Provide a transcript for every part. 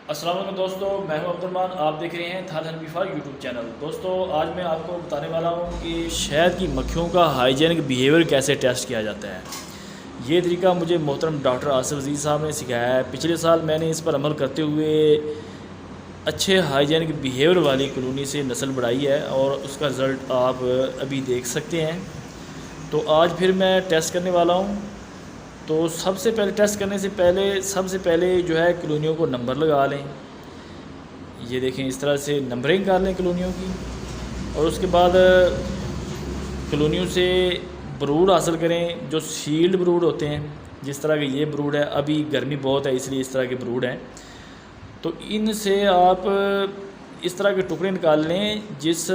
السلام علیکم دوستو، میں ہوں عبدالرحمن، آپ دیکھ رہے ہیں تھال حنفیہ یوٹیوب چینل۔ دوستو آج میں آپ کو بتانے والا ہوں کہ شہد کی مکھیوں کا ہائیجینک بیہیویئر کیسے ٹیسٹ کیا جاتا ہے۔ یہ طریقہ مجھے محترم ڈاکٹر آصف عزیز صاحب نے سکھایا ہے۔ پچھلے سال میں نے اس پر عمل کرتے ہوئے اچھے ہائیجینک بیہیویئر والی کالونی سے نسل بڑھائی ہے اور اس کا رزلٹ آپ ابھی دیکھ سکتے ہیں۔ تو آج پھر میں ٹیسٹ کرنے والا ہوں۔ تو سب سے پہلے ٹیسٹ کرنے سے پہلے جو ہے کالونیوں کو نمبر لگا لیں۔ یہ دیکھیں، اس طرح سے نمبرنگ کر لیں کالونیوں کی، اور اس کے بعد کالونیوں سے بروڈ حاصل کریں جو سیلڈ بروڈ ہوتے ہیں، جس طرح کہ یہ بروڈ ہے۔ ابھی گرمی بہت ہے اس لیے اس طرح کے بروڈ ہیں، تو ان سے آپ اس طرح کے ٹکڑے نکال لیں جس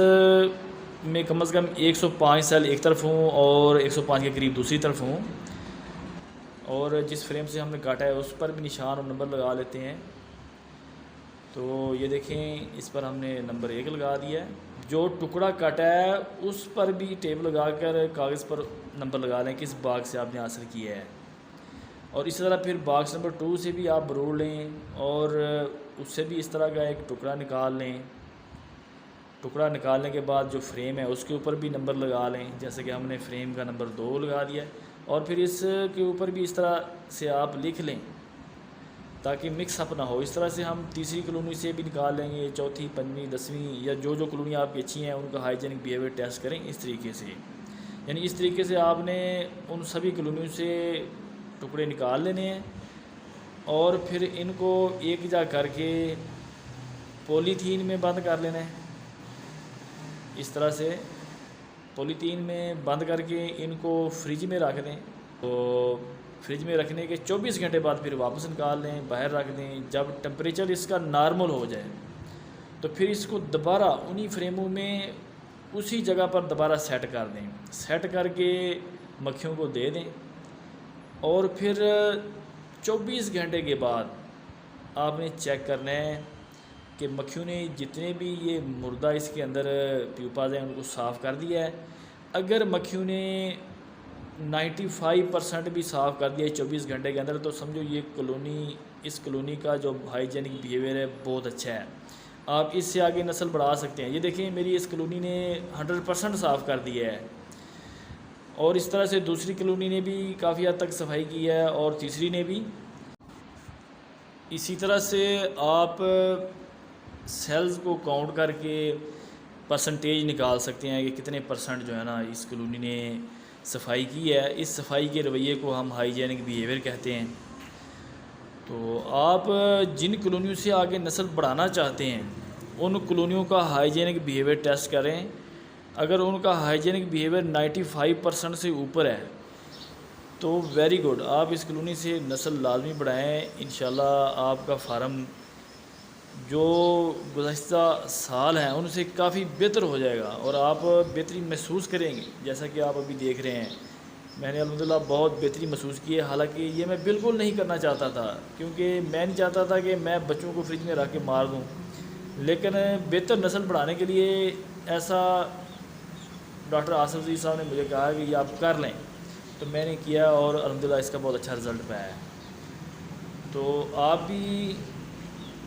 میں کم از کم 105 سیل ایک طرف ہوں اور 105 کے قریب دوسری طرف ہوں، اور جس فریم سے ہم نے کاٹا ہے اس پر بھی نشان اور نمبر لگا لیتے ہیں۔ تو یہ دیکھیں، اس پر ہم نے نمبر 1 لگا دیا ہے۔ جو ٹکڑا کاٹا ہے اس پر بھی ٹیپ لگا کر کاغذ پر نمبر لگا لیں کس باکس سے آپ نے حاصل کیا ہے، اور اسی طرح پھر باکس نمبر 2 سے بھی آپ بروڑ لیں اور اس سے بھی اس طرح کا ایک ٹکڑا نکال لیں۔ ٹکڑا نکالنے کے بعد جو فریم ہے اس کے اوپر بھی نمبر لگا لیں، جیسے کہ ہم نے فریم کا نمبر 2 لگا دیا ہے، اور پھر اس کے اوپر بھی اس طرح سے آپ لکھ لیں تاکہ مکس اپ نہ ہو۔ اس طرح سے ہم تیسری کالونی سے بھی نکال لیں گے، چوتھی، پنجویں، 10ویں، یا جو کالونی آپ کی اچھی ہیں ان کا ہائیجینک بیہیویئر ٹیسٹ کریں اس طریقے سے۔ یعنی اس طریقے سے آپ نے ان سبھی کالونیوں سے ٹکڑے نکال لینے ہیں، اور پھر ان کو ایک جگہ کر کے پولیتھین میں بند کر لینا ہے۔ اس طرح سے پولیتھین میں بند کر کے ان کو فریج میں رکھ دیں۔ تو فریج میں رکھنے کے 24 گھنٹے بعد پھر واپس نکال لیں، باہر رکھ دیں۔ جب ٹمپریچر اس کا نارمل ہو جائے تو پھر اس کو دوبارہ انہی فریموں میں اسی جگہ پر دوبارہ سیٹ کر دیں۔ سیٹ کر کے مکھیوں کو دے دیں، اور پھر 24 گھنٹے کے بعد آپ نے چیک کرنا ہے کہ مکھیوں نے جتنے بھی یہ مردہ اس کے اندر پیوپاز ہیں ان کو صاف کر دیا ہے۔ اگر مکھیوں نے 95% بھی صاف کر دیا ہے 24 گھنٹے کے اندر، تو سمجھو یہ اس کالونی کا جو ہائیجینک بیہیویئر ہے بہت اچھا ہے، آپ اس سے آگے نسل بڑھا سکتے ہیں۔ یہ دیکھیں، میری اس کالونی نے 100% صاف کر دیا ہے، اور اس طرح سے دوسری کالونی نے بھی کافی حد تک صفائی کی ہے، اور تیسری نے بھی۔ اسی طرح سے آپ سیلز کو کاؤنٹ کر کے پرسنٹیج نکال سکتے ہیں کہ کتنے پرسنٹ جو ہے نا اس کالونی نے صفائی کی ہے۔ اس صفائی کے رویے کو ہم ہائیجینک بیہیویئر کہتے ہیں۔ تو آپ جن کالونیوں سے آگے نسل بڑھانا چاہتے ہیں ان کالونیوں کا ہائیجینک بیہیویئر ٹیسٹ کریں۔ اگر ان کا ہائیجینک بیہیویئر 95% سے اوپر ہے تو ویری گڈ، آپ اس کالونی سے نسل لازمی بڑھائیں۔ انشاءاللہ آپ کا فارم جو گزشتہ سال ہیں ان سے کافی بہتر ہو جائے گا، اور آپ بہتری محسوس کریں گے۔ جیسا کہ آپ ابھی دیکھ رہے ہیں، میں نے الحمدللہ بہت بہتری محسوس کی ہے۔ حالانکہ یہ میں بالکل نہیں کرنا چاہتا تھا، کیونکہ میں نہیں چاہتا تھا کہ میں بچوں کو فریج میں رکھ کے مار دوں، لیکن بہتر نسل بڑھانے کے لیے ایسا ڈاکٹر آصف عزیز صاحب نے مجھے کہا کہ یہ آپ کر لیں، تو میں نے کیا اور الحمدللہ اس کا بہت اچھا رزلٹ پایا ہے۔ تو آپ بھی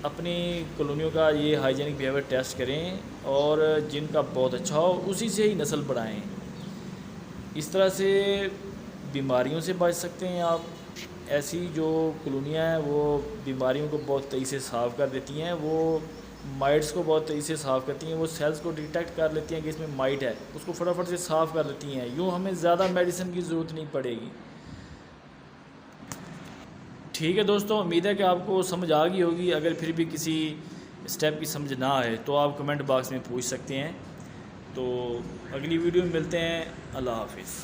اپنی کالونیوں کا یہ ہائیجینک بیہیویئر ٹیسٹ کریں، اور جن کا بہت اچھا ہو اسی سے ہی نسل بڑھائیں۔ اس طرح سے بیماریوں سے بچ سکتے ہیں آپ۔ ایسی جو کالونیاں ہیں وہ بیماریوں کو بہت تیزی سے صاف کر دیتی ہیں، وہ مائٹس کو بہت تیزی سے صاف کرتی ہیں، وہ سیلز کو ڈیٹیکٹ کر لیتی ہیں کہ اس میں مائٹ ہے، اس کو فٹافٹ سے صاف کر لیتی ہیں۔ یوں ہمیں زیادہ میڈیسن کی ضرورت نہیں پڑے گی۔ ٹھیک ہے دوستوں، امید ہے کہ آپ کو سمجھ آ گئی ہوگی۔ اگر پھر بھی کسی اسٹیپ کی سمجھ نہ آئے تو آپ کمنٹ باکس میں پوچھ سکتے ہیں۔ تو اگلی ویڈیو میں ملتے ہیں۔ اللہ حافظ۔